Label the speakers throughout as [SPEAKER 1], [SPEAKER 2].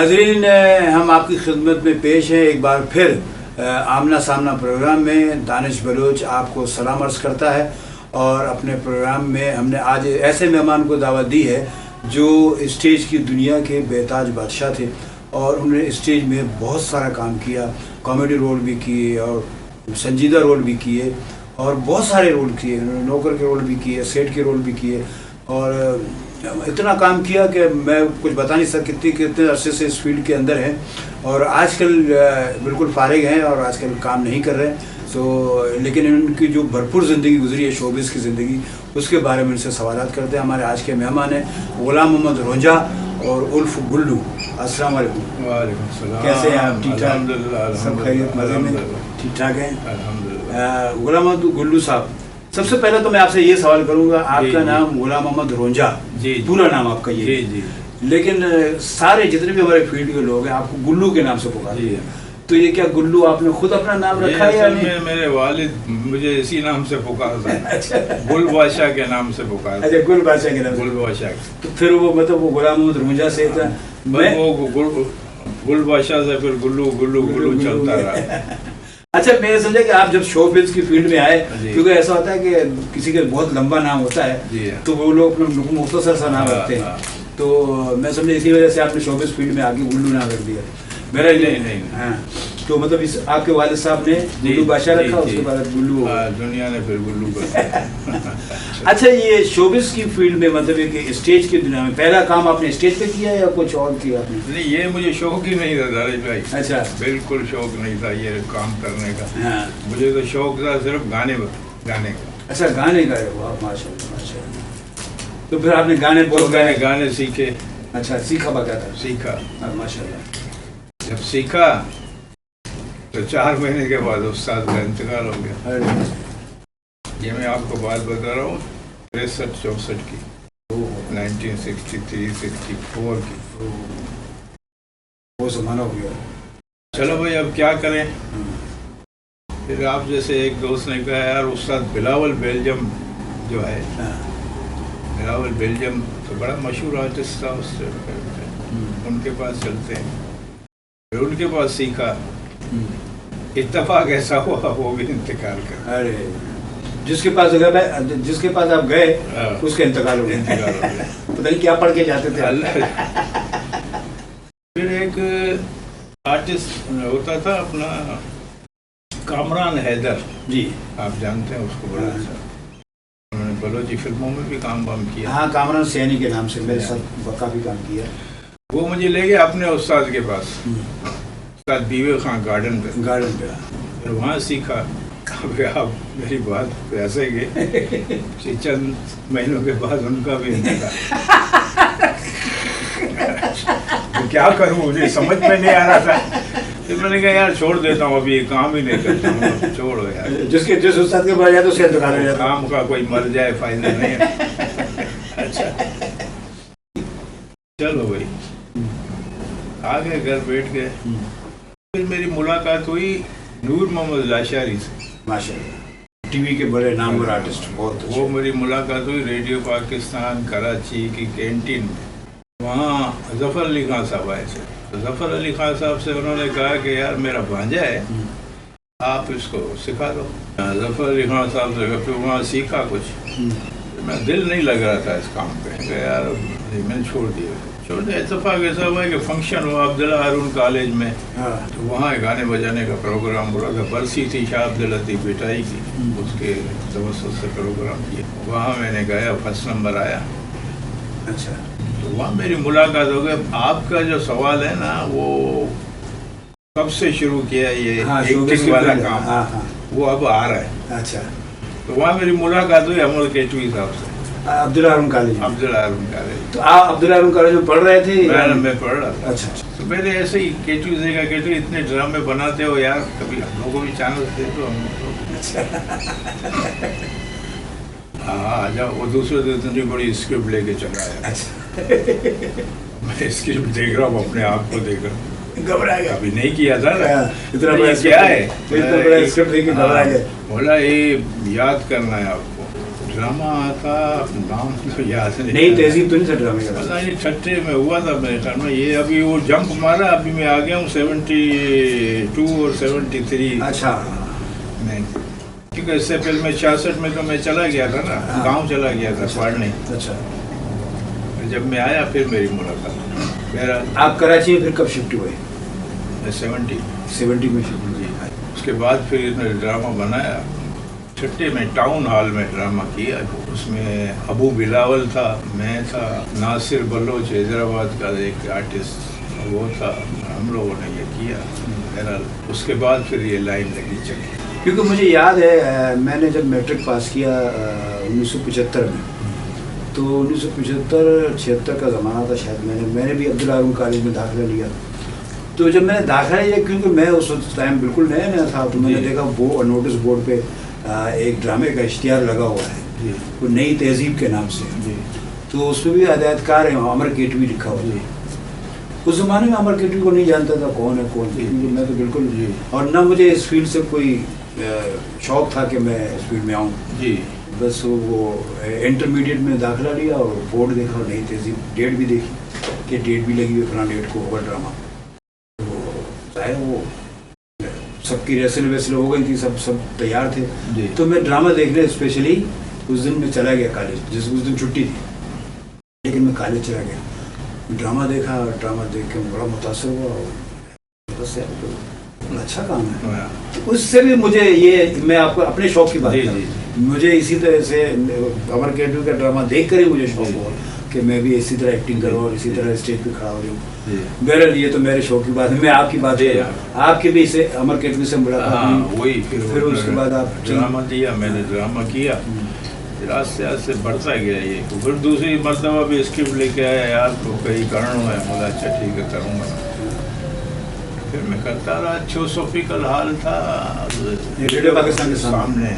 [SPEAKER 1] नाज़रीन, हम आपकी खिदमत में पेश हैं एक बार फिर आमना सामना प्रोग्राम में। दानिश बलोच आपको सलाम अर्ज़ करता है और अपने प्रोग्राम में हमने आज ऐसे मेहमान को दावत दी है जो स्टेज की दुनिया के बेताज बादशाह थे और उन्होंने स्टेज में बहुत सारा काम किया, कॉमेडी रोल भी किए और संजीदा रोल भी किए और बहुत सारे रोल किए। उन्होंने नौकर के रोल भी किए, सेठ के रोल भी किए और इतना काम किया कि मैं कुछ बता नहीं सकती कितने अरसे से इस फील्ड के अंदर हैं और आजकल बिल्कुल फारिग हैं और आजकल काम नहीं कर रहे हैं। लेकिन उनकी जो भरपूर ज़िंदगी गुजरी है, शोबिस की ज़िंदगी, उसके बारे में उनसे सवालात करते हैं। हमारे आज के मेहमान हैं गुलाम मोहम्मद रोंजा और उल्फ गुल्लू। अस्सलाम वालेकुम।
[SPEAKER 2] वालेकुम सलाम।
[SPEAKER 1] कैसे हैं आप? ठीक ठाक? सब खैरियत, मज़े में? ठीक ठाक हैं अल्हम्दुलिल्लाह। गुलाम मोहम्मद गुल्लू साहब, सबसे पहले तो मैं आपसे ये सवाल करूंगा, आपका नाम गुलाम मोहम्मद रोंजा, पूरा नाम आपका ये जी, लेकिन सारे जितने भी हमारे फील्ड के लोग हैं आपको गुल्लू के नाम से पुकारते हैं, तो ये क्या गुल्लू आपने खुद अपना नाम रखा है या नहीं?
[SPEAKER 2] मेरे वालिद मुझे इसी नाम से पुकारता है। अच्छा, गुल बादशाह के नाम से पुकारता।
[SPEAKER 1] अच्छा, गुल बादशाह के नाम,
[SPEAKER 2] गुल बादशाह।
[SPEAKER 1] तो फिर वो मतलब वो गुलाम मोहम्मद रोंजा से था,
[SPEAKER 2] वो गुल बादशाह से फिर गुल्लू गुल्लू गुल्लू चलता रहा।
[SPEAKER 1] अच्छा, मैंने समझा कि आप जब शोबिज़ की फील्ड में आए, क्योंकि ऐसा होता है कि किसी का बहुत लंबा नाम होता है तो वो लोग अपना मुख्तसर सा नाम रखते हैं, तो मैं समझा इसी वजह से आपने शोबिज़ फील्ड में आके गुल्लू नाम रख दिया। मेरा नहीं। हाँ, तो मतलब इस आपके वालिद साहब ने गुल्लू बादशाह रखा, उसके बाद गुल्लू
[SPEAKER 2] दुनिया ने फिर गुल्लू कर।
[SPEAKER 1] अच्छा, ये शोबिज़ की फील्ड में मतलब कि स्टेज की दुनिया में पहला काम आपने स्टेज पे किया या कुछ और किया आपने?
[SPEAKER 2] नहीं, ये मुझे शौक ही नहीं था दानिश भाई। अच्छा, बिल्कुल शौक नहीं था ये काम करने का। हाँ। मुझे तो शौक था सिर्फ गाने का।
[SPEAKER 1] अच्छा, गाने का? वाह, माशाल्लाह माशाल्लाह। तो फिर आपने गाने
[SPEAKER 2] सीखे?
[SPEAKER 1] अच्छा, सीखा बाकायदा?
[SPEAKER 2] सीखा,
[SPEAKER 1] माशाल्लाह। जब
[SPEAKER 2] सीखा तो 4 महीने के बाद उस्ताद का इंतकाल हो गया। ये मैं आपको बात बता रहा हूँ 63-64 की, 1963-64 की।
[SPEAKER 1] वो ज़माना हो गया।
[SPEAKER 2] चलो भाई, अब क्या करें? फिर आप जैसे एक दोस्त ने कहा, यार उस्ताद बिलावल बेल्जियम जो है, बिलावल बेल्जियम तो बड़ा मशहूर आर्टिस्ट था उस उनके पास चलते हैं। फिर उनके पास सीखा, इत्तेफाक ऐसा हुआ वो भी इंतकाल कर।
[SPEAKER 1] अरे, जिसके पास आप गए उसके इंतकाल हो गया। पता नहीं क्या पढ़ के जाते थे।
[SPEAKER 2] फिर एक आर्टिस्ट होता था अपना कामरान हैदर जी, आप जानते हैं उसको? बड़ा अच्छा, उन्होंने बलोची फिल्मों में भी काम किया।
[SPEAKER 1] हाँ, कामरान सैनी के नाम से मेरे साथ काफी काम किया।
[SPEAKER 2] वो मुझे ले गया अपने उस्ताद के पास, उस्ताद बीवे खां गार्डन पे। फिर वहाँ सीखा। अब आप मेरी बात पे हंसेंगे, चंद महीनों के बाद उनका भी इंतकाल। तो क्या करूँ, मुझे समझ में नहीं आ रहा था। फिर मैंने कहा यार छोड़ देता हूँ, अभी ये काम ही नहीं करता हूँ, छोड़ो यार।
[SPEAKER 1] जिस उस्ताद के पास जाए तो उसका इंतकाल हो जाता।
[SPEAKER 2] काम का कोई मर जाए फायदा नहीं है। अच्छा, चलो भाई, आ गए, घर बैठ गए। फिर मेरी मुलाकात हुई नूर मोहम्मद लाशारी से,
[SPEAKER 1] माशाल्लाह, टीवी के बड़े नामवर आर्टिस्ट, बहुत।
[SPEAKER 2] वो मेरी मुलाकात हुई रेडियो पाकिस्तान कराची की कैंटीन में। वहाँ ज़फ़र अली खान साहब आए थे। तो ज़फ़र अली खान साहब से उन्होंने कहा कि यार मेरा भांजा है, आप इसको सिखा दो। ज़फ़र अली खान साहब से फिर वहाँ सीखा कुछ। मैं दिल नहीं लग रहा था इस काम पे, यार मैंने छोड़ दिया। इत्तेफाक ऐसा हुआ कि फंक्शन हुआ अब्दुल्ला हारून कॉलेज में। तो वहाँ गाने बजाने का प्रोग्राम हो रहा था। बरसी थी शाह अब्दुल लतीफ़ बेटाई की, उसके तवस्सुत से प्रोग्राम किया। वहाँ मैंने गाया, फर्स्ट नंबर आया।
[SPEAKER 1] अच्छा,
[SPEAKER 2] तो वहाँ मेरी मुलाकात हो गई। आपका जो सवाल है ना, वो कब से शुरू किया ये एक्टिंग वाला काम, वो अब आ रहा है। अच्छा, तो वहाँ मेरी मुलाकात हुई अमर केटवी साहब से,
[SPEAKER 1] अब्दुल्ला हारून कॉलेज। तो आप अब्दुल्ला हारून कॉलेज में पढ़ रहे थे?
[SPEAKER 2] मैं पढ़ रहा था। अच्छा, तो मैंने ऐसे ही केटवी से कहा, केटवी इतने ड्रामे बनाते हो यार, कभी हम लोगों को भी चांस दे दो हम लोग। हाँ, आ जाओ। वो दूसरे दिन इतनी बड़ी स्क्रिप्ट लेके चला आया। अच्छा। मैं स्क्रिप्ट देख रहा हूँ, अपने आप को देख रहा हूँ, घबरा गया। अभी नहीं किया था ना, इतना बड़ा क्या है, इतना बड़ा स्क्रिप्ट लेके घबरा गया। बोला ये याद करना है आपको। ड्रामा था, नाम तो याद नहीं।
[SPEAKER 1] नई तहजीब तो नहीं था ड्रामे का?
[SPEAKER 2] पता नहीं, छठे में हुआ था मेरे ख्याल में। ये अभी वो जंप मारा, अभी मैं आ गया हूँ 72 और 73
[SPEAKER 1] अच्छा।
[SPEAKER 2] में, क्योंकि इससे पहले मैं 66 में तो मैं चला गया था ना,
[SPEAKER 1] हाँ।
[SPEAKER 2] गांव चला गया था पढ़ने।
[SPEAKER 1] अच्छा।
[SPEAKER 2] जब मैं आया फिर मेरी मुलाकात। मेरा
[SPEAKER 1] आप कराची में फिर कब शिफ्ट हुए?
[SPEAKER 2] 70
[SPEAKER 1] में शिफ्ट हुए।
[SPEAKER 2] उसके बाद फिर इसने ड्रामा बनाया। छठे में टाउन हॉल में ड्रामा किया। उसमें अबू बिलावल था, मैं था, नासिर बलोच हैदराबाद का एक आर्टिस्ट वो था, हम लोगों ने ये किया। बहरहाल उसके बाद फिर ये लाइन लगी चली।
[SPEAKER 1] क्योंकि मुझे याद है मैंने जब मैट्रिक पास किया 1975 में, तो 1975-76 का ज़माना था शायद। मैंने भी अब्दुल आलम कॉलेज में दाखिला लिया। तो जब मैंने दाखिला लिया, क्योंकि मैं उस टाइम बिल्कुल नया था, तो मैंने देखा वो नोटिस बोर्ड पे एक ड्रामे का इश्तिहार लगा हुआ है, वो नई तहजीब के नाम से। तो उसमें भी हदायतकार है अमर केटवी लिखा हुआ है। उस ज़माने में अमर केटवी को नहीं जानता था कौन है कौन, क्योंकि मैं तो बिल्कुल, और ना मुझे इस फील्ड से कोई शौक था कि मैं इस फील्ड में आऊँ। बस वो इंटरमीडिएट में दाखिला लिया और बोर्ड देखा और नई तहजीब, डेट भी देखी कि डेट भी लगी हुई फलां डेट को होगा ड्रामा। तो चाहे वो सबकी रेसल वेसल हो गई थी, सब तैयार थे। तो मैं ड्रामा देखने स्पेशली उस दिन मैं चला गया कॉलेज, उस दिन छुट्टी थी, लेकिन मैं कॉलेज चला गया। ड्रामा देखा, ड्रामा देख के बड़ा मुतासर हुआ और बस यार तो अच्छा काम है। उससे भी मुझे ये, मैं आपको अपने शौक की बात करूं, मुझे इसी तरह से अमर केटवी का ड्रामा देख कर ही मुझे शौक हुआ कि मैं भी इसी तरह एक्टिंग करूँ और इसी तरह स्टेज पे खड़ा हो जाऊँ। बहरहाल ये तो मेरे शौक की बात है। मैं आपकी बात है, आपके भी इसे अमर केटवी से मुलाकात
[SPEAKER 2] हुई,
[SPEAKER 1] फिर उसके बाद आप
[SPEAKER 2] ड्रामा दिया, मैंने ड्रामा किया, फिर आस्ते आस्ते बढ़ता गया ये। फिर दूसरी मरतबा भी स्क्रिप्ट लेके आया, यार तो कहीं करना है, बोला अच्छा ठीक है करूँगा। फिर मैं करता रहा। थियोसॉफिकल हॉल था
[SPEAKER 1] पाकिस्तान के
[SPEAKER 2] सामने,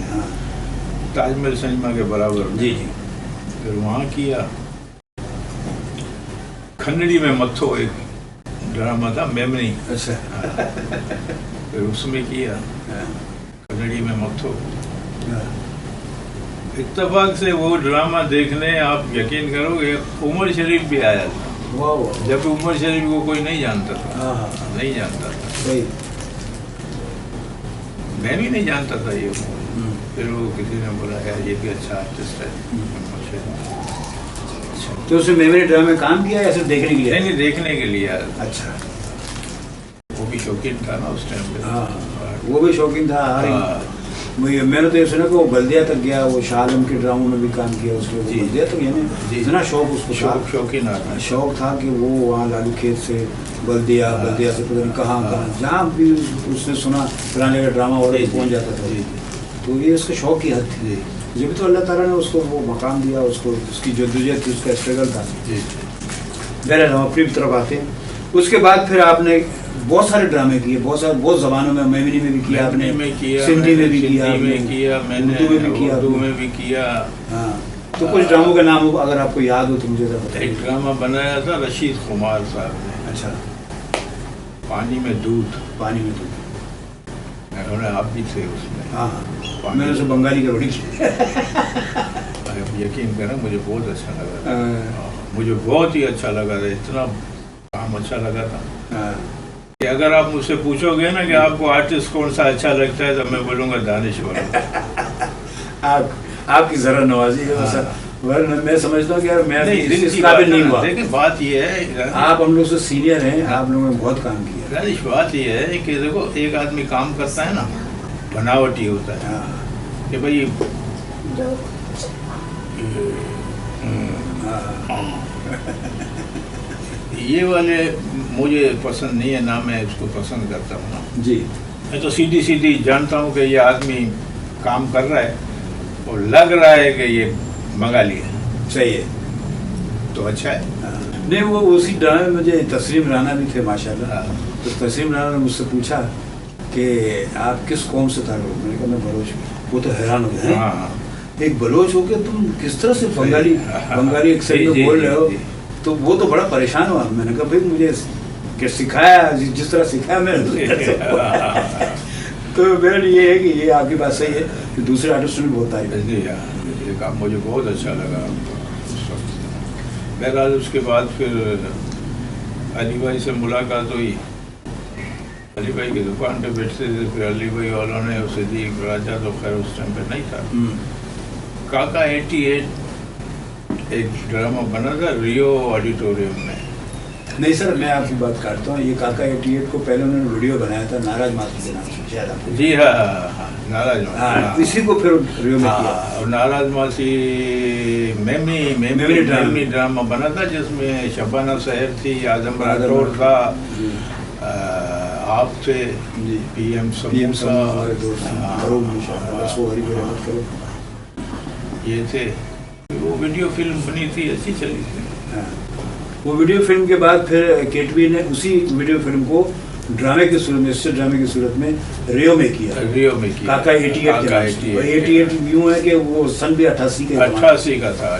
[SPEAKER 2] ताजमहल सिनेमा के बराबर।
[SPEAKER 1] जी।
[SPEAKER 2] फिर वहाँ किया। खन्नड़ी में मत्थो एक ड्रामा था, मेमनी।
[SPEAKER 1] अच्छा।
[SPEAKER 2] फिर उसमें किया, खन्नड़ी में मत्थो। इत्तेफाक से वो ड्रामा देखने, आप यकीन करोगे, उमर शरीफ भी आया था। जब उमर शरीफ को कोई नहीं जानता था, नहीं जानता था,
[SPEAKER 1] सही।
[SPEAKER 2] मैं भी नहीं जानता था ये। फिर वो किसी ने बोला यार ये भी अच्छा आर्टिस्ट है।
[SPEAKER 1] तो उसमें मेमनी ड्रामा में काम किया या सिर्फ देखने के लिए?
[SPEAKER 2] नहीं, देखने के लिए।
[SPEAKER 1] अच्छा।
[SPEAKER 2] वो भी शौकीन था ना उस टाइम पे।
[SPEAKER 1] हाँ, वो भी शौकीन था। मैंने तो ये सुना कि वो बल्दिया तक गया, वो शाह आलम के ड्रामों में भी काम किया उसके। बल्दिया तक यानी इतना शौक उसको,
[SPEAKER 2] शौकीन
[SPEAKER 1] शौक था कि वो वहाँ लालू खेत से बल्दिया से पता नहीं कहाँ जहाँ भी उसने सुना फलाने का ड्रामा हो रहा है पहुँच जाता था। तो ये उसके शौक की हद थी। जब तो अल्लाह ताला ने उसको वो मकाम दिया, उसको उसकी जद्दोजहद थी, उसका स्ट्रगल था। बहरहाल हम अपनी तरफ आते हैं। उसके बाद फिर आपने बहुत सारे ड्रामे किए, बहुत ज़बानों में, मेमनी में भी किया आपने, सिंधी में भी किया,
[SPEAKER 2] मैंने उर्दू में भी किया।
[SPEAKER 1] हाँ, तो कुछ ड्रामों का नाम अगर आपको याद हो तो मुझे तो बताइए।
[SPEAKER 2] एक ड्रामा बनाया था रशीद कुमार साहब ने।
[SPEAKER 1] अच्छा।
[SPEAKER 2] पानी में दूध। आप भी थे उसमें?
[SPEAKER 1] हाँ, मैंने उसे बंगाली का रोटी
[SPEAKER 2] यकीन करें, मुझे बहुत अच्छा लगा। मुझे बहुत ही अच्छा लगा था, इतना काम अच्छा लगा था कि अगर आप मुझसे पूछोगे ना कि आपको आर्टिस्ट कौन सा अच्छा लगता है, तो मैं बोलूँगा दानिशवर।
[SPEAKER 1] आपकी ज़रा नवाजी है। मैं समझता हूँ कि यार मैं इस काबिल नहीं हुआ।
[SPEAKER 2] लेकिन बात ये है, आप
[SPEAKER 1] हम लोग से सीनियर हैं, आप लोगों ने बहुत काम किया।
[SPEAKER 2] बात ये है कि देखो, एक आदमी काम करता है ना, बनावटी होता है कि भाई ये वाले मुझे पसंद नहीं है ना, मैं इसको पसंद करता हूँ ना
[SPEAKER 1] जी।
[SPEAKER 2] मैं तो सीधी जानता हूँ कि ये आदमी काम कर रहा है और लग रहा है कि ये मंगा लिया,
[SPEAKER 1] सही है तो
[SPEAKER 2] अच्छा है।
[SPEAKER 1] नहीं, वो उसी ड्रामे में मुझे तस्लीम राना भी थे माशाल्लाह। तो तस्लीम राना ने मुझसे पूछा कि आप किस कौम से था? मैंने कहा मैं बलोच। वो तो हैरान हो गया, एक बलोच हो के तुम किस तरह से बंगाली एक्सेंट में बोल रहे हो? तो वो तो बड़ा परेशान हुआ। मैंने कहा भाई मुझे क्या सिखाया, जिस तरह सिखाया मैंने। तो मेरा ये है कि ये आपकी बात सही है कि दूसरे आर्टिस्टों ने बहुत तारीफ।
[SPEAKER 2] देखा, मुझे बहुत अच्छा लगा उस वक्त। बहरहाल उसके बाद फिर अली भाई से मुलाकात हुई। अली भाई की दुकान पे बैठते थे, फिर अली भाई वालों ने उसे दी। राजा तो खैर उस टाइम पे नहीं था। काका 88 एक ड्रामा बना था रियो ऑडिटोरियम में।
[SPEAKER 1] नहीं सर, मैं आपकी बात काटता हूँ। ये काका 88 को पहले उन्होंने वीडियो बनाया था नाराज मासी के नाम से, शायद आपको।
[SPEAKER 2] जी हाँ, नाराज मासी।
[SPEAKER 1] हाँ, इसी को फिर रियो में किया।
[SPEAKER 2] और नाराज मासी मेमनी ड्रामा बना था, जिसमें शबाना शहर थी, आजम राठौर था, आप थे, पीएम समूसा, ये थे। वो वीडियो फिल्म बनी थी, अच्छी चली थी।
[SPEAKER 1] वो वीडियो फिल्म के बाद फिर केटवी ने उसी वीडियो फिल्म को ड्रामे की सूरत में, स्टेज ड्रामे की सूरत में रियो में किया। काका 88 यूं है कि वो सन भी 88 का था।
[SPEAKER 2] 88 का था।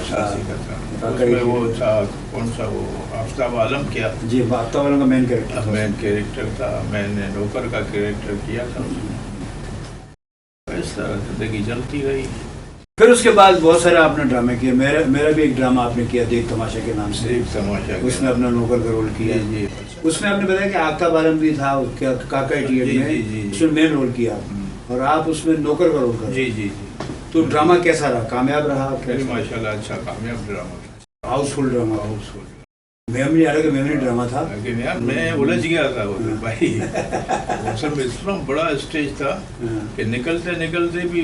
[SPEAKER 2] उसमें वो था, कौन सा वो, आफ्ताब आलम किया।
[SPEAKER 1] जी, आफ्ताब आलम का मेन कैरेक्टर
[SPEAKER 2] था। मैंने नौकर का कैरेक्टर किया था। इस तरह जिंदगी चलती रही।
[SPEAKER 1] फिर उसके बाद बहुत सारे आपने ड्रामे किए। मेरा भी एक ड्रामा आपने किया, देख तमाशा के नाम से।
[SPEAKER 2] देख तमाशा,
[SPEAKER 1] उसमें अपना नौकर का रोल किया।
[SPEAKER 2] जी।
[SPEAKER 1] उसमें आपने बताया कि आफ्ताब आलम भी था काका 88 में, उसमें मेन रोल किया और आप उसमें नौकर का रोल कर।
[SPEAKER 2] जी।
[SPEAKER 1] तो ड्रामा कैसा रहा, कामयाब रहा?
[SPEAKER 2] माशाल्लाह अच्छा कामयाब ड्रामा था।
[SPEAKER 1] हाउसफुल ड्रामा। मेमोरी ड्रामा था।
[SPEAKER 2] लेकिन यार मैं उलझ गया था भाई। में इतना बड़ा स्टेज था कि निकलते भी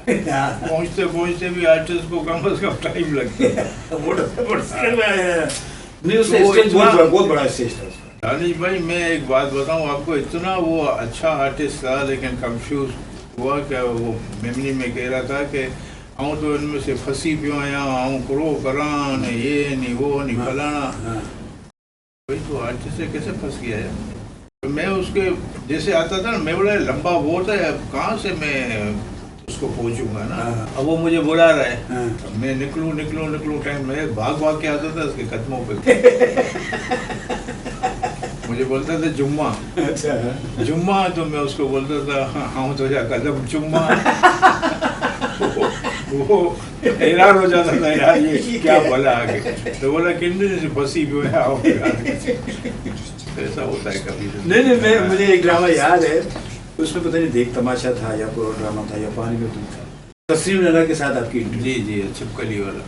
[SPEAKER 2] पहुंचते भी आर्टिस्ट को कम से कम टाइम लगता।
[SPEAKER 1] बहुत बड़ा स्टेज था।
[SPEAKER 2] दानिश भाई, मैं एक बात बताऊं आपको, इतना वो अच्छा आर्टिस्ट था, लेकिन कंफ्यूज हुआ क्या। वो मेमनी में कह रहा था कि आऊँ तो इनमें से फंसी पियो आया, आऊँ करो करान, ये नहीं वो नहीं फलाना। भाई तो आर्टिस्ट से कैसे फंस गया है? तो मैं उसके जैसे आता था ना, मैं बोला लंबा वो था, कहाँ से मैं उसको पहुंचूंगा ना। अब वो मुझे बुला रहा है, मैं निकलूं टाइम में भाग के आता था उसके कदमों पे। मुझे बोलता था जुम्मा। अच्छा। जुम्मा, तो मैं उसको बोलता था हाँ तो जा कदम जुम्मा। वो हैरान हो जाता था, यार ये क्या बोला आगे। तो बोला किन्ने से फंसी भी आओ। ऐसा होता है कभी।
[SPEAKER 1] नहीं, मुझे एक ड्रामा याद है, उसमें पता नहीं देख तमाशा था या कोई ड्रामा था या पानी में तुम था। तस्लीम राना के साथ आपकी
[SPEAKER 2] जी छिपकली वाला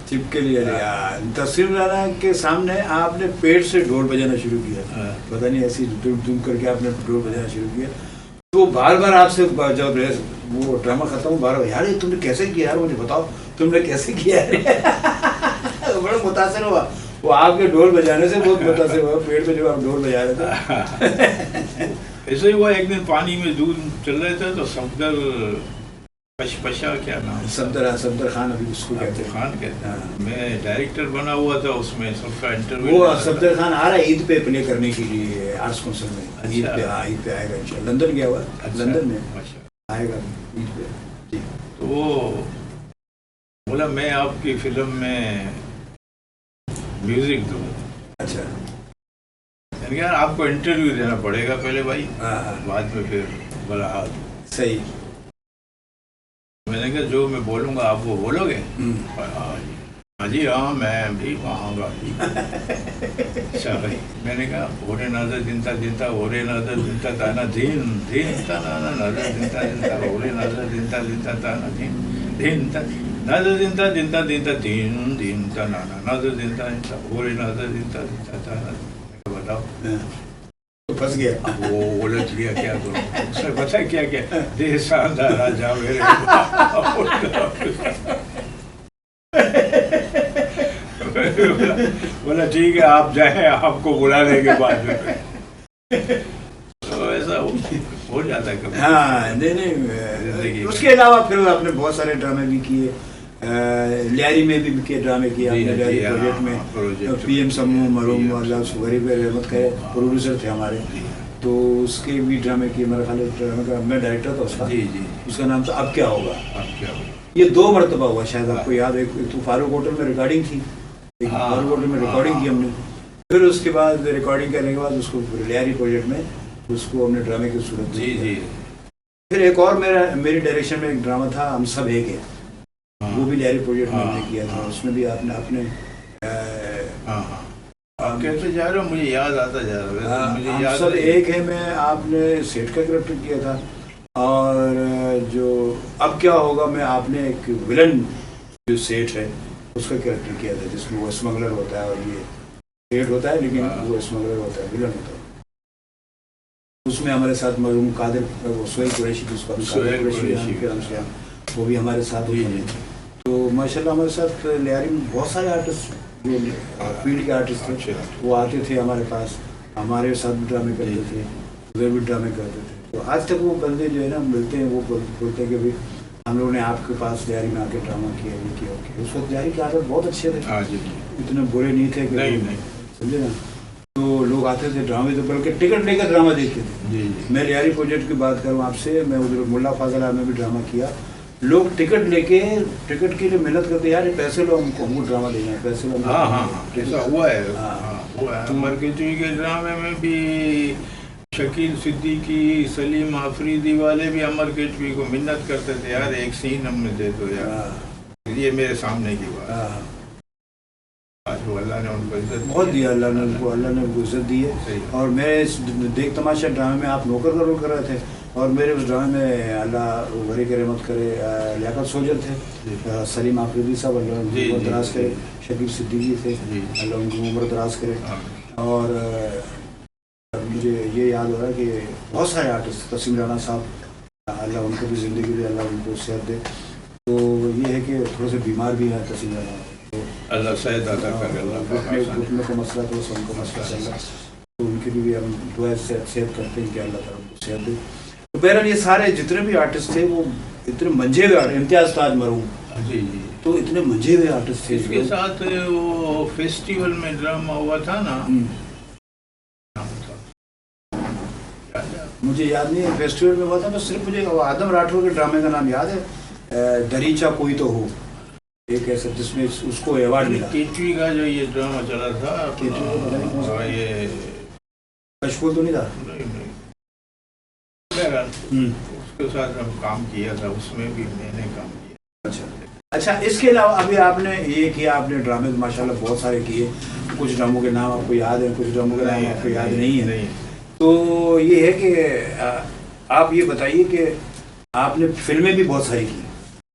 [SPEAKER 1] यार। तस्लीम राना के सामने आपने पेट से ढोल बजाना शुरू किया। पता नहीं ऐसी दुम करके आपने ढोल बजाना शुरू किया। तो बार आपसे जब वो ड्रामा खत्म, बार यार ये तुमने कैसे किया यार, मुझे बताओ तुमने कैसे किया है। बड़ा मुतासिर हुआ वो आपके ढोल बजाने से, बहुत मुतासिर हुआ पेट में जो आप ढोल बजा रहे थे।
[SPEAKER 2] ऐसे ही हुआ, एक दिन पानी में दूध चल रहे थे तो सफदर पशपशा, क्या नाम,
[SPEAKER 1] सफदर खान, अभी उसको कहते
[SPEAKER 2] हैं। मैं डायरेक्टर बना हुआ था उसमें, सबका इंटरव्यू।
[SPEAKER 1] वो सफदर खान आ रहा है ईद पे प्ले करने के लिए आर्ट्स काउंसिल में। ईद पे आएगा इंशाल्लाह। लंदन गया हुआ। लंदन में आएगा ईद पे। जी।
[SPEAKER 2] तो वो बोला मैं आपकी फिल्म में म्यूजिक दूँ। अच्छा। यार आपको इंटरव्यू देना पड़ेगा पहले भाई, बाद में फिर बोला
[SPEAKER 1] सही।
[SPEAKER 2] मैंने कहा जो मैं बोलूँगा आप वो बोलोगे? हाँ जी हाँ, मैं भी वहाँ। अच्छा भाई, मैंने कहा ओरे नादर दिनता ओरे नादर दिनता ताना धीन ताना नादर दिनता ओरे नादर दिनता ताना धीन नादर दिनता धीन ताना नादर दिनता ओरे नादर दिनता ताना। बताओ,
[SPEAKER 1] तो फंस गया।
[SPEAKER 2] वो उलझ गया, क्या करूं। उसने पता क्या दे शानदार राजा मेरे। बोला ठीक है आप जाए, आपको बुलाने के बाद में। तो ऐसा हो जाता है कभी।
[SPEAKER 1] हाँ नहीं, उसके अलावा फिर आपने बहुत सारे ड्रामे भी किए। लियारी में भी किए ड्रामे किए आपने। लियारी प्रोजेक्ट में पीएम समूह मरूम अल्लाह उसको गरीब रहमत करे, प्रोड्यूसर थे हमारे, तो उसके भी ड्रामे किए। मेरा ख्याल ड्रामे का मैं डायरेक्टर था उसका।
[SPEAKER 2] जी।
[SPEAKER 1] उसका नाम था अब क्या होगा। ये 2 मरतबा हुआ, शायद आपको याद है। एक तो फारूक होटल में रिकॉर्डिंग थी, फारूक होटल में रिकॉर्डिंग की हमने। फिर उसके बाद रिकॉर्डिंग करने के बाद उसको लियारी प्रोजेक्ट में उसको हमने ड्रामे की सूरत में।
[SPEAKER 2] जी।
[SPEAKER 1] फिर एक और मेरी डायरेक्शन में एक ड्रामा था हम सब एक है। वो भी लहरी प्रोजेक्ट में
[SPEAKER 2] हाँ,
[SPEAKER 1] हमने किया था,
[SPEAKER 2] हाँ।
[SPEAKER 1] उसमें भी आपने अपने
[SPEAKER 2] हाँ हाँ आप कहते जा रहे हो, मुझे याद आता जा रहा है, मुझे
[SPEAKER 1] हम
[SPEAKER 2] याद
[SPEAKER 1] सब
[SPEAKER 2] नहीं।
[SPEAKER 1] एक है में आपने सेठ का कैरेक्टर किया था, और जो अब क्या होगा में आपने एक विलन जो सेठ है उसका कैरेक्टर किया था, जिसमें वो स्मगलर होता है और ये सेठ होता है, लेकिन
[SPEAKER 2] हाँ।
[SPEAKER 1] वो स्मगलर होता है, विलन होता है। उसमें हमारे साथ मरहूम कादिर, वो सोहेल कुरैशी, जिसको हम कादिर
[SPEAKER 2] सोहेल
[SPEAKER 1] कुरैशी
[SPEAKER 2] कुरैशी,
[SPEAKER 1] के नाम से हैं, वो भी हमारे साथ
[SPEAKER 2] जी,
[SPEAKER 1] होते
[SPEAKER 2] जी।
[SPEAKER 1] हैं। तो माशाल्लाह हमारे साथ लियारी में बहुत सारे आर्टिस्ट जो फील्ड के आर्टिस्ट थे,
[SPEAKER 2] अच्छे।
[SPEAKER 1] वो आते थे हमारे पास, हमारे साथ भी ड्रामे करते
[SPEAKER 2] जी।
[SPEAKER 1] थे, उधर भी ड्रामे करते थे। तो आज तक वो बंदे जो है ना मिलते हैं, वो बोलते हैं कि भाई हम लोगों ने आपके पास लियारी में आके ड्रामा किया, ये किया, वो किया। उस वक्त लियारी के आदत बहुत अच्छे थे,
[SPEAKER 2] हाँ जी
[SPEAKER 1] इतने बुरे नहीं थे कि
[SPEAKER 2] नहीं।
[SPEAKER 1] समझे ना। तो लोग आते थे ड्रामे, तो बल्कि टिकट लेकर ड्रामा देखते थे।
[SPEAKER 2] जी जी
[SPEAKER 1] मैं लियारी प्रोजेक्ट की बात करूँ आपसे, मैं उधर मुल्ला फाजला में भी ड्रामा किया, लोग टिकट लेके टिकट के लिए मेहनत करते, यार ये पैसे लो, हमको ड्रामा देना है, पैसे लो।
[SPEAKER 2] हाँ हाँ हाँ, ऐसा हुआ है।
[SPEAKER 1] हाँ।
[SPEAKER 2] हाँ, हुआ है। अमर केचुई के ड्रामे में भी शकील सिद्दीकी, सलीम आफरीदी वाले भी अमर केचुई को मिन्नत करते थे, यार एक सीन हमें दे दो यार।
[SPEAKER 1] हाँ,
[SPEAKER 2] ये मेरे सामने की बात।
[SPEAKER 1] हाँ।
[SPEAKER 2] आज वो अल्लाह ने उनको इज्जत
[SPEAKER 1] बहुत दिया अल्लाह ने उनको इज्जत दी है।
[SPEAKER 2] सही।
[SPEAKER 1] और मैं इस देख तमाशा ड्रामे में आप नौकर का रोल कर रहे थे, और मेरे उस ड्रामे में अल्लाह वरी के रहमत करे लियाकत सोजर थे,
[SPEAKER 2] जी।
[SPEAKER 1] सलीम आफरीदी साहब अल्लाह उनको
[SPEAKER 2] जी,
[SPEAKER 1] उम्र
[SPEAKER 2] जी,
[SPEAKER 1] दराज
[SPEAKER 2] जी।
[SPEAKER 1] करे, शकील सिद्दीकी थे,
[SPEAKER 2] जी।
[SPEAKER 1] अल्लाह उनको उम्र दराज करे।
[SPEAKER 2] हाँ।
[SPEAKER 1] और मुझे ये याद हो रहा है कि बहुत सारे आर्टिस्ट, तसीम राना साहब, अल्लाह उनको भी ज़िंदगी दे, अल्लाह उनको सेहत दे। तो ये है कि थोड़े से बीमार भी हैं तसीम राना, तो
[SPEAKER 2] अल्लाह सेहत अता करे, अल्लाह
[SPEAKER 1] घुटने का मसला, तो उनको मसला चल रहा है, तो उनके लिए भी हम दुआ सेहत करते हैं कि अल्लाह ताला उनको सेहत दे। तो बहरहाल ये सारे जितने भी आर्टिस्ट थे वो इतने मंझे हुए आर्टिस्ट, इम्तियाज़ ताज मरहूम,
[SPEAKER 2] जी जी।
[SPEAKER 1] तो इतने मंझे हुए आर्टिस्ट थे।
[SPEAKER 2] इसके साथ वो फेस्टिवल में ड्रामा हुआ था ना,
[SPEAKER 1] मुझे याद नहीं है फेस्टिवल में हुआ था, बस सिर्फ मुझे आदम राठौर के ड्रामे का नाम याद है, दरीचा कोई तो हो, एक ऐसा जिसमें उसको अवार्ड मिला।
[SPEAKER 2] केचुई का जो ये ड्रामा चला था
[SPEAKER 1] केचुई का पता नहीं कौन सा?
[SPEAKER 2] ये
[SPEAKER 1] कशफुल तो नहीं था।
[SPEAKER 2] नहीं। बहरहाल, उसके साथ हम काम किया था, उसमें भी मैंने काम किया।
[SPEAKER 1] अच्छा, इसके अलावा अभी आपने ये किया, आपने ड्रामे तो माशाल्लाह बहुत सारे किए, कुछ ड्रामों के नाम आपको याद है, कुछ ड्रामों के नाम आपको याद नहीं है। तो ये है कि आप ये बताइए कि आपने फिल्में भी बहुत सारी की,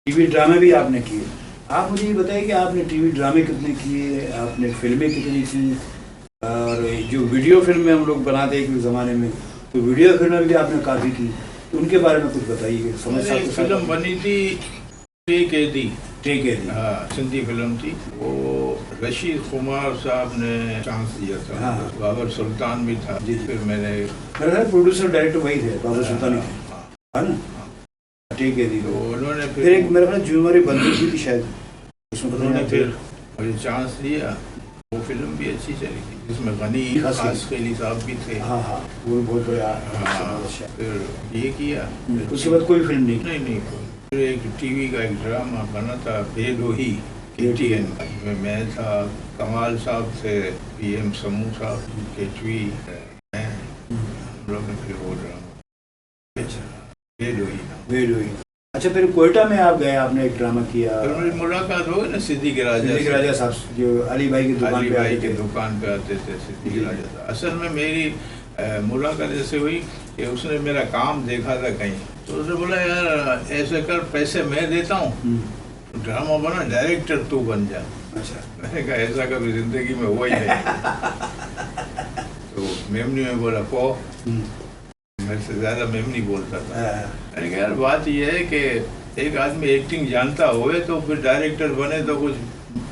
[SPEAKER 1] टीवी ड्रामे भी आपने किए। आप मुझे ये बताइए कि आपने टीवी ड्रामे कितने किए, आपने फिल्में कितनी की, और जो वीडियो फिल्में हम लोग बनाते एक ज़माने में, तो वीडियो फिल्में भी आपने काफ़ी की, तो उनके बारे में कुछ बताइए। समझ
[SPEAKER 2] एक फिल्म बनी थी टेक एदी, हाँ, सिंधी फिल्म थी, वो रशीद कुमार साहब ने चांस दिया था।
[SPEAKER 1] हाँ।
[SPEAKER 2] बाबर सुल्तान भी था।
[SPEAKER 1] जी, जी।
[SPEAKER 2] फिर मैंने
[SPEAKER 1] मेरा ख्याल प्रोड्यूसर डायरेक्टर वही थे, बाबू सुल्तानी थे,
[SPEAKER 2] हाँ,
[SPEAKER 1] है ना। ठीक है दी।
[SPEAKER 2] तो उन्होंने
[SPEAKER 1] फिर एक मेरा ख्याल जुम्मरी बंदूक भी थी शायद, उसमें पता
[SPEAKER 2] उन्होंने
[SPEAKER 1] नहीं
[SPEAKER 2] फिर मुझे चांस दिया, वो फिल्म भी अच्छी चली थी, जिसमें गनी खासकेली साहब भी थे।
[SPEAKER 1] हाँ हाँ, वो भी बहुत बड़ा
[SPEAKER 2] हाँ,
[SPEAKER 1] अच्छा।
[SPEAKER 2] फिर ये किया।
[SPEAKER 1] उसके बाद कोई फिल्म नहीं।
[SPEAKER 2] नहीं, फिर एक टीवी का एक ड्रामा बना था बेदोही, KTN में मैं था, कमाल साहब थे, PM समूह साहब, केचुई, मैं, हम लोग ने फिर वो ड्रामा बेदोही।
[SPEAKER 1] अच्छा, फिर कोयटा में आप गए, आपने एक ड्रामा किया,
[SPEAKER 2] फिर मेरी मुलाकात हो गई ना सिद्दीकी
[SPEAKER 1] सिद्दीकी
[SPEAKER 2] राजा
[SPEAKER 1] राजा साहब जो अली भाई की दुकान
[SPEAKER 2] अली
[SPEAKER 1] पे
[SPEAKER 2] भाई
[SPEAKER 1] आए
[SPEAKER 2] के
[SPEAKER 1] थे।
[SPEAKER 2] दुकान पे आते थे, सिद्दीकी राजा साहब। असल में मेरी मुलाकात ऐसे हुई कि उसने मेरा काम देखा था कहीं, तो उसने बोला यार ऐसे कर, पैसे मैं देता हूँ, ड्रामा बना, डायरेक्टर तू बन जा।
[SPEAKER 1] अच्छा,
[SPEAKER 2] मैंने कहा ऐसा कभी जिंदगी में हुआ ही नहीं। तो मेमनी में बोला पो, मेरे से ज्यादा मेमनी बोलता था। मैंने कहा यार बात यह है कि एक आदमी एक्टिंग जानता होवे तो फिर डायरेक्टर बने तो कुछ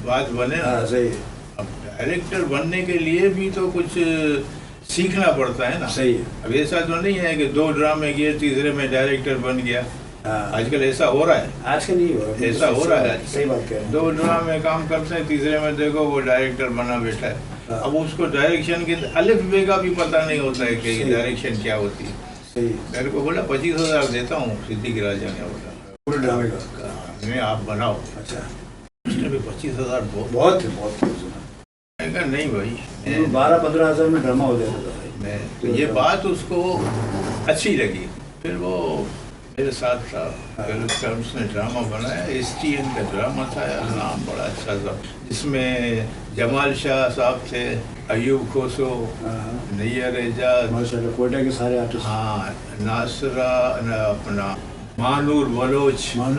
[SPEAKER 2] बात बने ना।
[SPEAKER 1] सही है,
[SPEAKER 2] अब डायरेक्टर बनने के लिए भी तो कुछ सीखना पड़ता है ना।
[SPEAKER 1] सही है।
[SPEAKER 2] अब ऐसा तो नहीं है कि 2 ड्रामे किए, तीसरे में डायरेक्टर बन गया।
[SPEAKER 1] हाँ।
[SPEAKER 2] आजकल ऐसा हो रहा है,
[SPEAKER 1] आजकल नहीं हो रहा,
[SPEAKER 2] ऐसा हो रहा है।
[SPEAKER 1] सही बात कह रहे हैं।
[SPEAKER 2] 2 ड्रामे काम करते हैं, तीसरे में देखो वो डायरेक्टर बना बैठा है।
[SPEAKER 1] हाँ।
[SPEAKER 2] अब उसको डायरेक्शन के अलिफ बे का भी पता नहीं होता है कि
[SPEAKER 1] सही।
[SPEAKER 2] डायरेक्शन क्या होती है।
[SPEAKER 1] सही,
[SPEAKER 2] मेरे को बोला 25,000 देता हूँ, सिद्दीकी राजा ने बोला
[SPEAKER 1] पूरे ड्रामे का।
[SPEAKER 2] मैं आप बनाओ।
[SPEAKER 1] अच्छा,
[SPEAKER 2] उसने भी 25,000
[SPEAKER 1] बहुत थे सुना।
[SPEAKER 2] मैंने कहा नहीं भाई, मैं
[SPEAKER 1] 12-15 हज़ार में ड्रामा हो जाता था।
[SPEAKER 2] मैं तो ये बात उसको अच्छी लगी। फिर वो मेरे साथ था। फिर उसने ड्रामा बनाया, STN का ड्रामा था यार, नाम बड़ा अच्छा था, जिसमें जमाल शाह साहब थे, अयूब खोसो, नैयर एजाज,
[SPEAKER 1] माशाल्लाह कोयटा के सारे आर्टिस्ट।
[SPEAKER 2] हाँ, नासरा, अपना मानूर बलोच,
[SPEAKER 1] हाँ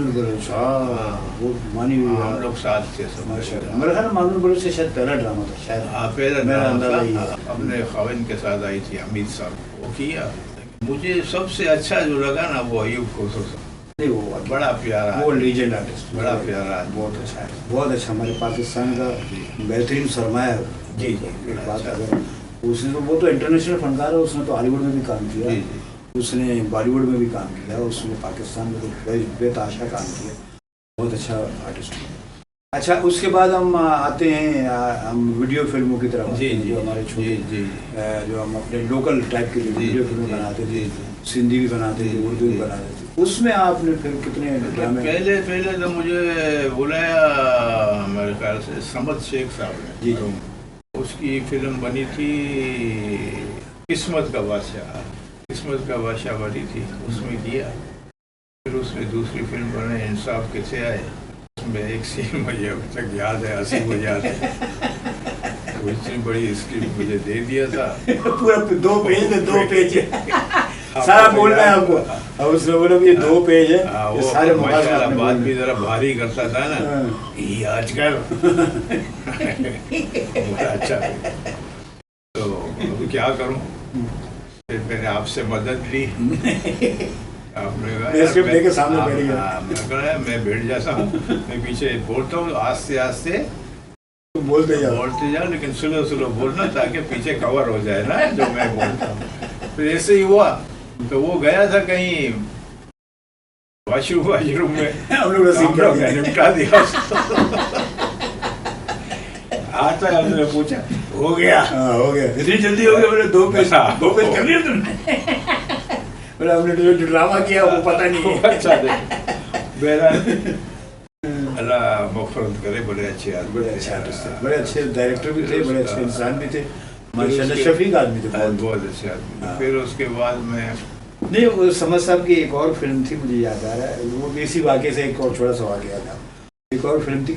[SPEAKER 1] वो मानी हुई
[SPEAKER 2] हम लोग साथ थे सब।
[SPEAKER 1] माशाल्लाह। मेरा ख्याल मानूर बलोच से शायद पहला ड्रामा था शायद।
[SPEAKER 2] हाँ, पहला
[SPEAKER 1] मेरा
[SPEAKER 2] ड्रामा
[SPEAKER 1] अंदाजा ही
[SPEAKER 2] था।
[SPEAKER 1] है।
[SPEAKER 2] अपने खाविन के साथ आई थी, हमीद साहब, वो किया। मुझे सबसे अच्छा जो लगा ना वो अयूब खोसो साहब,
[SPEAKER 1] नहीं वो
[SPEAKER 2] बड़ा प्यारा,
[SPEAKER 1] वो लीजेंड आर्टिस्ट,
[SPEAKER 2] बड़ा प्यारा,
[SPEAKER 1] बहुत अच्छा है, बहुत अच्छा। हमारे पाकिस्तान का बेहतरीन सरमाया है।
[SPEAKER 2] जी जी।
[SPEAKER 1] एक बात अगर उसने तो, वो तो इंटरनेशनल फनकार है, उसने तो हॉलीवुड में भी काम किया,
[SPEAKER 2] जी जी।
[SPEAKER 1] उसने बॉलीवुड में भी काम किया, उसने पाकिस्तान में तो बेतहाशा काम किया, बहुत अच्छा आर्टिस्ट है। अच्छा, उसके बाद हम आते हैं हम वीडियो फिल्मों की तरफ।
[SPEAKER 2] जी जी,
[SPEAKER 1] जो हमारे छोटे
[SPEAKER 2] जी,
[SPEAKER 1] जो हम अपने लोकल टाइप के वीडियो फिल्में बनाते थे, सिंधी भी बनाते थे, उर्दू भी बनाते थे, उसमें आपने फिर कितने ड्रामे?
[SPEAKER 2] पहले तो मुझे बुलाया मेरे ख्याल से समद शेख साहब ने।
[SPEAKER 1] जी जी।
[SPEAKER 2] उसकी फिल्म बनी थी किस्मत का बादशाह, किस्मत का बादशाह बनी थी, उसमें किया। फिर उसमें दूसरी फिल्म बने इंसाफ कैसे आए, उसमें एक सीन मुझे अभी तक याद है, हंसी मुझे याद है। वो इतनी बड़ी स्क्रिप्ट मुझे दे दिया था,
[SPEAKER 1] पूरा 2 पेज में 2 पेज सारा बोलना है आपको। अब उसने बोला ये 2 पेज है, ये सारे
[SPEAKER 2] माशाल्लाह बात भी जरा भारी करता था ना, ये आजकल बड़ा अच्छा। तो अब क्या करूं, फिर मैंने आपसे मदद ली। आपने कहा
[SPEAKER 1] लेके सामने बैठ गया।
[SPEAKER 2] मैं कहा मैं बैठ जाता हूँ, मैं पीछे बोलता हूँ, आस्ते आस्ते
[SPEAKER 1] बोलते
[SPEAKER 2] जाओ, लेकिन स्लो स्लो बोलना, ताकि पीछे कवर हो जाए ना जो मैं बोलता हूँ। फिर ऐसे ही हुआ, तो वो गया था कहीं वॉशरूम में, हम लोग ने निपटा दिया। आता है, हमने पूछा हो गया?
[SPEAKER 1] हो गया, इतनी जल्दी हो गया? बोले 2 पेज कर लिया तुमने? बोले हमने जो ड्रामा किया वो पता नहीं।
[SPEAKER 2] अच्छा अल्लाह मग़फ़िरत करे, बड़े अच्छे आदमी,
[SPEAKER 1] बड़े अच्छे आर्टिस्ट थे, बड़े अच्छे डायरेक्टर भी थे, बड़े अच्छे इंसान भी थे, माशाल्लाह शफीक आदमी थे,
[SPEAKER 2] बहुत अच्छे आदमी। फिर उसके बाद में
[SPEAKER 1] नहीं, वो समद साहब की एक और फिल्म थी, मुझे याद आ रहा है, वो इसी वाक़े से एक और छोटा सा वाक़या था। एक और फिल्म थी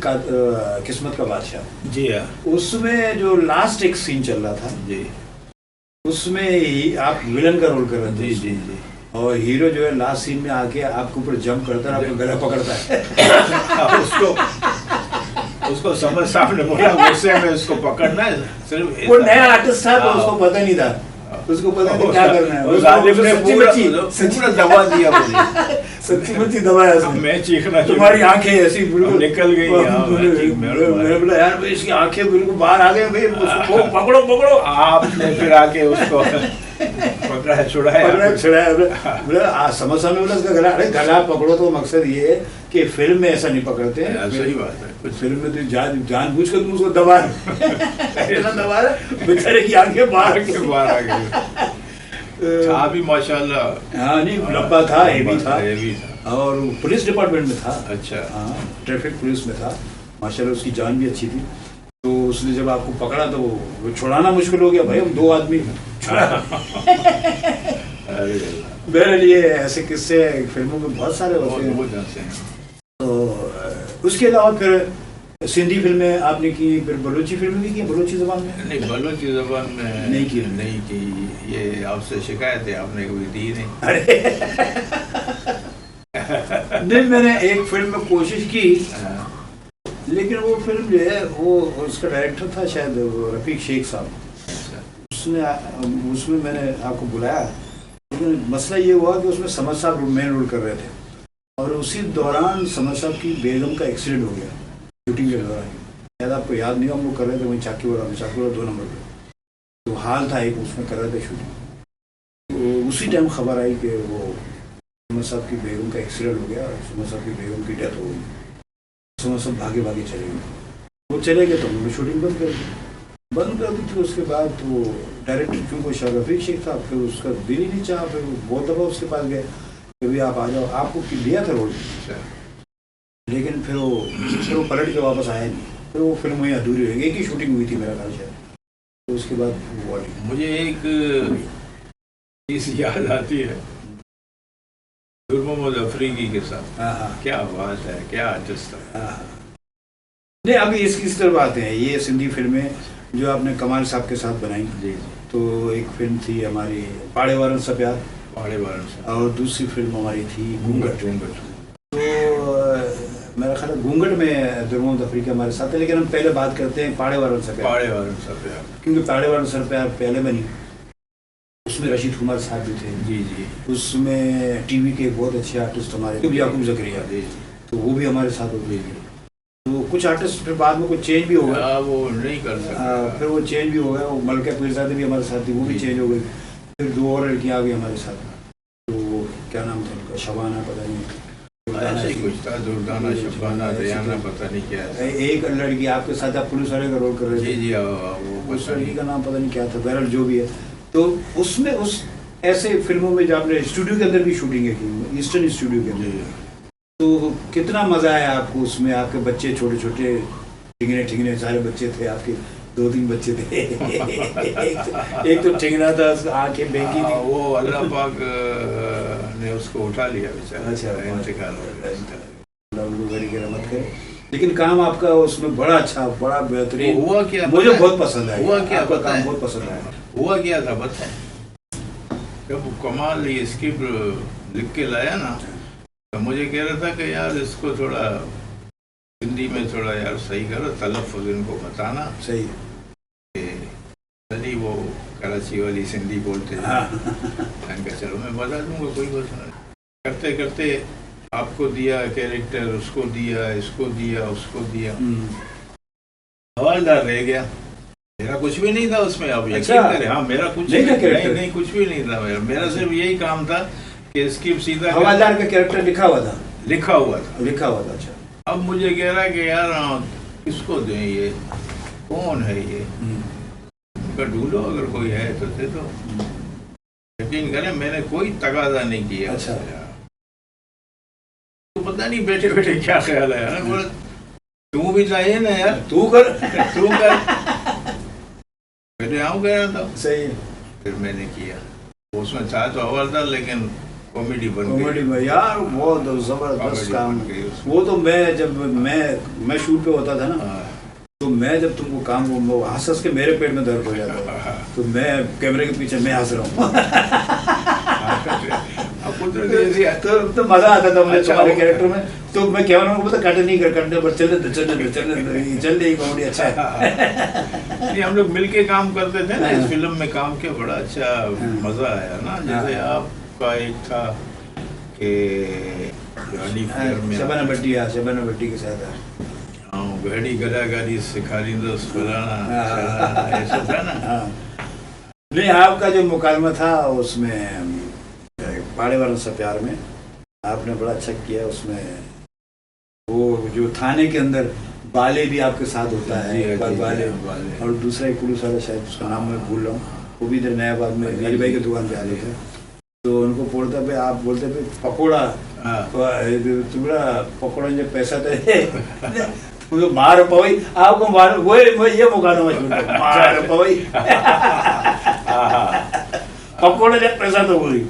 [SPEAKER 1] किस्मत का बादशाह।
[SPEAKER 2] जी हाँ।
[SPEAKER 1] उसमें जो लास्ट एक सीन चल रहा था
[SPEAKER 2] जी,
[SPEAKER 1] उसमें ही आप विलन का रोल कर रहे थे।
[SPEAKER 2] जी जी जी।
[SPEAKER 1] और हीरो जो है लास्ट सीन में आके आपके ऊपर जंप करता है, आपको गला पकड़ता है।
[SPEAKER 2] उसको समझ साहब ने बोला गुस्से में उसको पकड़ना है, सिर्फ
[SPEAKER 1] वो नया आर्टिस्ट था तो उसको पता नहीं था, उसको पता नहीं क्या करना है।
[SPEAKER 2] पूरा दबा दिया मुझे,
[SPEAKER 1] सच्ची मुच्ची दबाया उसने।
[SPEAKER 2] मैं चीखना,
[SPEAKER 1] तुम्हारी आंखें ऐसी बिल्कुल
[SPEAKER 2] निकल गई।
[SPEAKER 1] मैंने बोला यार भाई इसकी आंखें बिल्कुल बाहर आ गई भाई, उसको पकड़ो।
[SPEAKER 2] आपने फिर आके उसको पकड़ा छुड़ाया।
[SPEAKER 1] बोला समझ में बोला उसका गला, अरे गला पकड़ो तो मकसद ये है कि फिल्म में ऐसा नहीं पकड़ते हैं।
[SPEAKER 2] सही बात है,
[SPEAKER 1] कुछ फिल्म में तो जानबूझ कर तुम उसको दबा रहे, बेचारे की आंखें बाहर
[SPEAKER 2] आ गई। था भी माशाल्लाह,
[SPEAKER 1] हाँ नहीं लंबा था, हेवी था, और पुलिस डिपार्टमेंट में था।
[SPEAKER 2] अच्छा,
[SPEAKER 1] हाँ ट्रैफिक पुलिस में था, माशाल्लाह उसकी जान भी अच्छी थी। तो उसने जब आपको पकड़ा तो वो छुड़ाना मुश्किल हो गया, भाई हम 2 आदमी बहरहाल ये ऐसे किस्से फिल्मों में बहुत सारे होते हैं। तो उसके अलावा फिर सिंधी फिल्में आपने की, फिर बलोची फिल्में भी की, बलोची जबान में?
[SPEAKER 2] नहीं, बलोची जबान में
[SPEAKER 1] नहीं की।
[SPEAKER 2] ये आपसे शिकायत है, आपने कभी दी नहीं।
[SPEAKER 1] अरे नहीं, मैंने एक फिल्म में कोशिश की, लेकिन वो फिल्म जो है वो उसका डायरेक्टर था शायद रफीक शेख साहब, उसमें मैंने आपको बुलाया, लेकिन मसला ये हुआ कि उसमें समद साहब मेन रोल कर रहे थे, और उसी दौरान समद साहब की बेगम का एक्सीडेंट हो गया शूटिंग के दौरान। शायद आपको याद नहीं, हम लोग कर रहे थे वहीं चाकीवाड़ा 2 नंबर पे, तो हाल था एक, उसमें कर रहे थे शूटिंग। तो उसी टाइम खबर आई कि वो समद साहब की बेगम का एक्सीडेंट हो गया, समद साहब की बेगम की डेथ हो गई। समद साहब भागे चले गए, वो चले गए तो उन्होंने शूटिंग बंद कर दी थी। उसके बाद तो डायरेक्टर क्योंकि शाह रफीक शेख था, फिर उसका दिल ही नहीं चाहा, फिर बहुत दफ़ा उसके पास गए कि भाई आप आ जाओ, आपको दिया था रोल, लेकिन फिर वो पलट के वापस आया नहीं, फिर वो फिल्म वहीं अधूरी हो गई। एक ही शूटिंग हुई थी मेरा ख्याल शायद, तो उसके बाद
[SPEAKER 2] मुझे एक चीज़ याद आती है। नूर मोहम्मद अफरीदी के साथ।
[SPEAKER 1] हाँ हाँ
[SPEAKER 2] क्या बात है, क्या आर्टिस्ट है।
[SPEAKER 1] हाँ। नहीं, अभी इसकी तरफ आते हैं। ये सिंधी फिल्में जो आपने कमाल साहब के साथ बनाई,
[SPEAKER 2] जी जी।
[SPEAKER 1] तो एक फिल्म थी हमारी पाड़े वारन सा प्यार,
[SPEAKER 2] पाड़े वारन से।
[SPEAKER 1] और दूसरी फिल्म हमारी थी घूंघट।
[SPEAKER 2] घूंघट।
[SPEAKER 1] तो मेरा ख्याल है घूंघट में नूर मोहम्मद अफरीदी हमारे साथ है, लेकिन हम पहले बात करते हैं पाड़े वारन सा प्यार।
[SPEAKER 2] पाड़े वारन से प्यार,
[SPEAKER 1] क्योंकि पाड़े वारन सा प्यार पहले बनी, उसमें रशीद कुमार साहब भी थे।
[SPEAKER 2] जी जी।
[SPEAKER 1] उसमें टीवी के बहुत अच्छे आर्टिस्ट हमारे याकूब जकरिया, तो वो भी हमारे साथ हो गए। तो कुछ आर्टिस्ट फिर बाद में कुछ चेंज भी हो गया,
[SPEAKER 2] वो नहीं कर सकता।
[SPEAKER 1] फिर वो चेंज भी हो गया। वो मलका पीरजादे भी हमारे साथ थी, वो भी चेंज हो गई। फिर दो और लड़कियां आ गई हमारे साथ, तो क्या नाम था उनका, शबाना पता नहीं,
[SPEAKER 2] ऐसे ही कुछ था, दुर्दाना शबाना दयाना पता नहीं क्या है।
[SPEAKER 1] एक लड़की आपके साथ, आप पुलिस वाले का रोल कर रहे
[SPEAKER 2] जी
[SPEAKER 1] थे।
[SPEAKER 2] जी। वो
[SPEAKER 1] उस लड़की का नाम पता नहीं क्या था, बहरहाल जो भी है। तो उसमें उस ऐसे फिल्मों में जब आपने स्टूडियो के अंदर भी शूटिंग की, ईस्टर्न स्टूडियो के अंदर, तो कितना मजा आया आपको उसमें? आपके बच्चे छोटे छोटे ठिंगने ठिंगने सारे बच्चे थे आपके, 2-3 बच्चे थे। एक तो ठिंगना था, आंखें बेंकी थी।
[SPEAKER 2] वो अल्लाह पाक ने उसको उठा लिया बेचारा।
[SPEAKER 1] अच्छा,
[SPEAKER 2] इंतकाल हो गया।
[SPEAKER 1] उनको गरी की रहमत करे। लेकिन काम आपका उसमें बड़ा अच्छा, बड़ा बेहतरीन
[SPEAKER 2] हुआ क्या,
[SPEAKER 1] मुझे बहुत पसंद आया।
[SPEAKER 2] हुआ क्या,
[SPEAKER 1] आपका
[SPEAKER 2] पता
[SPEAKER 1] काम
[SPEAKER 2] है?
[SPEAKER 1] बहुत पसंद आया।
[SPEAKER 2] हुआ क्या था पता है? जब कमाल ये स्क्रिप्ट लिख के लाया ना, तो मुझे कह रहा था कि यार इसको थोड़ा हिंदी में थोड़ा यार सही करो, तलफ़ुज़ इनको बताना
[SPEAKER 1] सही
[SPEAKER 2] कि चली वो कराची वाली सिंधी बोलते हैं।
[SPEAKER 1] हाँ।
[SPEAKER 2] मैंने कहा चलो मैं बता दूंगा, कोई बात नहीं। करते करते आपको दिया कैरेक्टर, उसको दिया, इसको दिया, उसको दिया, हवालदार रह गया। मेरा कुछ भी नहीं था उसमें, आप यकीन करें। हाँ, मेरा कुछ नहीं, कुछ भी नहीं था। मेरा सिर्फ यही काम था कि इसकी सीधा
[SPEAKER 1] हवालदार का कैरेक्टर लिखा हुआ था।
[SPEAKER 2] लिखा हुआ था।
[SPEAKER 1] अच्छा।
[SPEAKER 2] अब मुझे कह रहा है कि यार किसको दें, ये कौन है ये, ढूंढो अगर कोई है तो दे दो। यकीन करें मैंने कोई तकाजा नहीं किया।
[SPEAKER 1] अच्छा।
[SPEAKER 2] तो पता नहीं बैठे बैठे क्या ख्याल है ना, बोला तू भी चाहिए ना यार,
[SPEAKER 1] तू कर।
[SPEAKER 2] मेरे यहाँ गया था।
[SPEAKER 1] सही है।
[SPEAKER 2] फिर मैंने किया, उसमें था तो हवालदार, लेकिन कॉमेडी बन गई।
[SPEAKER 1] कॉमेडी में यार बहुत जबरदस्त काम। वो तो मैं जब मैं शूट पे होता था ना, तो मैं जब तुमको काम हंस हंस के मेरे पेट में दर्द हो जाता था, तो मैं कैमरे के पीछे मैं हंस रहा हूँ। तो मजा आता था मुझे तुम्हारे कैरेक्टर में। तो मैं कैमरा को बोलता कट नहीं कर, करने पर चल रही कॉमेडी अच्छा है।
[SPEAKER 2] हम लोग मिलके काम करते थे ना, इस फिल्म में काम के बड़ा अच्छा मजा आया ना। जैसे आपका एक था कि
[SPEAKER 1] शबाना भट्टी के साथ
[SPEAKER 2] घड़ी गदागरी सिखारींदुस फलाना ऐसा था ना।
[SPEAKER 1] नहीं, आपका जो मुकालमा था उसमें पाड़े वारन सा प्यार में आपने बड़ा अच्छा किया। उसमें वो जो थाने के अंदर बाले भी आपके साथ होता है, एक बार बाले, और दूसरा एक पुलिस वाला, शायद उसका नाम मैं भूल रहा हूँ, वो भी इधर नयाबाद में अली भाई की दुकान पे आ थे। तो उनको बोलता पे आप बोलते पे पकौड़ा, तुम्हारा पकौड़ा जब पैसा दे मुझे मार पवई, आपको मार वो ये मुकालमा मार पवई पकौड़ा जब पैसा तो वही।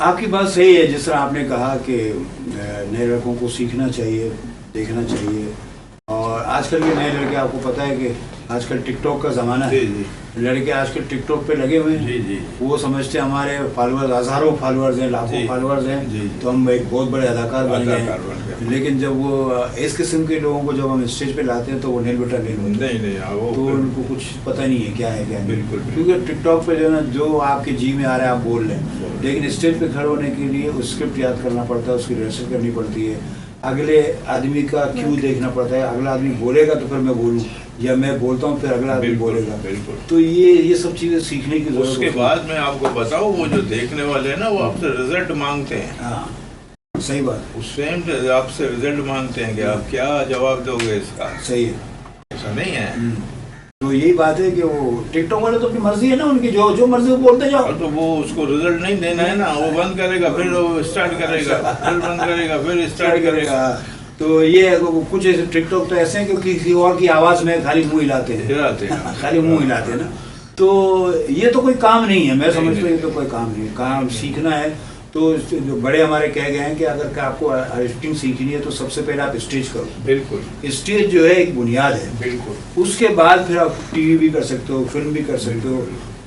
[SPEAKER 1] आपकी बात सही है, जिस तरह आपने कहा कि नए लड़कों को सीखना चाहिए, देखना चाहिए। और आजकल के नए लड़के, आपको पता है कि आजकल टिकटॉक का ज़माना है। लड़के आजकल टिकटॉक पे लगे हुए हैं। वो समझते हैं हमारे फॉलोअर्स हज़ारों फॉलोअर्स हैं, लाखों फॉलोअर्स हैं, तो हम एक बहुत बड़े अदाकार बन गए हैं। लेकिन जब वो इस किस्म के लोगों को जब हम स्टेज पे लाते हैं तो वो नील बेटा नहीं होते, तो उनको कुछ पता नहीं है क्या है क्या नहीं। बिल्कुल, क्योंकि टिकटॉक पे जो है ना, जो आपके जी में आ रहा है आप बोल रहे हैं, लेकिन स्टेज पे खड़े होने के लिए उस स्क्रिप्ट याद करना पड़ता है, उसकी रिहर्सल करनी पड़ती है, अगले आदमी का क्यों देखना पड़ता है। अगला आदमी बोलेगा तो फिर मैं बोलूँ, या मैं बोलता हूँ फिर अगला आदमी बोलेगा। तो ये सब चीज़ें सीखने की जरूरत।
[SPEAKER 2] उसके बाद मैं आपको बताऊँ, वो जो देखने वाले हैं ना, वो आपसे रिजल्ट मांगते हैं।
[SPEAKER 1] हाँ, सही बात।
[SPEAKER 2] उस टाइम पे आपसे रिजल्ट मांगते हैं कि आप क्या जवाब दोगे इसका।
[SPEAKER 1] सही है,
[SPEAKER 2] ऐसा नहीं है।
[SPEAKER 1] तो यही बात है कि वो टिकटॉक वाले तो अपनी मर्जी है ना उनकी, जो मर्जी वो बोलते जाओ।
[SPEAKER 2] तो वो उसको रिजल्ट नहीं देना है ना, वो बंद करेगा फिर वो स्टार्ट करेगा, फिर बंद करेगा फिर स्टार्ट करेगा।
[SPEAKER 1] तो ये कुछ ऐसे टिकटॉक तो ऐसे हैं कि किसी और की आवाज़ में खाली मुंह हिलाते हैं, खाली मुंह हिलाते हैं ना। तो ये तो कोई काम नहीं है, मैं समझता हूँ ये तो कोई काम नहीं है। काम सीखना है तो जो बड़े हमारे कह गए हैं कि अगर आपको एक्टिंग सीखनी है तो सबसे पहले आप स्टेज करो।
[SPEAKER 2] बिल्कुल
[SPEAKER 1] स्टेज जो है एक बुनियाद है।
[SPEAKER 2] बिल्कुल।
[SPEAKER 1] उसके बाद फिर आप टीवी भी कर सकते हो, फिल्म भी कर सकते हो,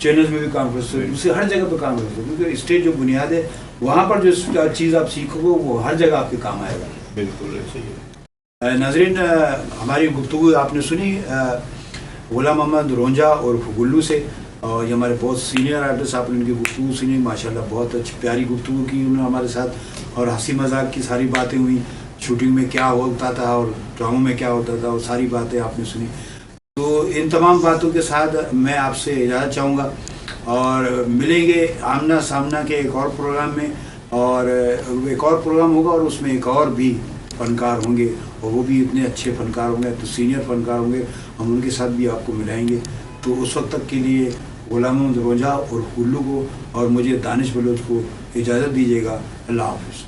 [SPEAKER 1] चैनल में भी काम कर सकते हो, दूसरी हर जगह पे काम कर सकते हो, क्योंकि स्टेज जो बुनियाद है वहाँ पर जो चीज़ आप सीखोगे वो हर जगह आपके काम आएगा।
[SPEAKER 2] बिल्कुल ऐसे ही है।
[SPEAKER 1] नाज़रीन, हमारी गुफ्तगू आपने सुनी गुलाम मोहम्मद रोंजा और गुल्लू से, और ये हमारे बहुत सीनियर आर्टिस्ट, आपने उनकी गुफ्तगू सुनी, माशाल्लाह बहुत अच्छी प्यारी गुफ्तगू की उन्होंने हमारे साथ, और हंसी मजाक की सारी बातें हुई, शूटिंग में क्या होता था और ड्रामों में क्या होता था, और सारी बातें आपने सुनी। तो इन तमाम बातों के साथ मैं आपसे इजाज़त चाहूँगा और मिलेंगे आमना सामना के एक और प्रोग्राम में, और एक और प्रोग्राम होगा और उसमें एक और भी फनकार होंगे, और वो भी इतने अच्छे फनकार होंगे, तो सीनियर फनकार होंगे, हम उनके साथ भी आपको मिलाएंगे। तो उस वक्त तक के लिए गुलाम मोहम्मद रोंजा और गुल्लू को और मुझे दानिश बलोच को इजाज़त दीजिएगा। अल्लाह हाफ़िज़।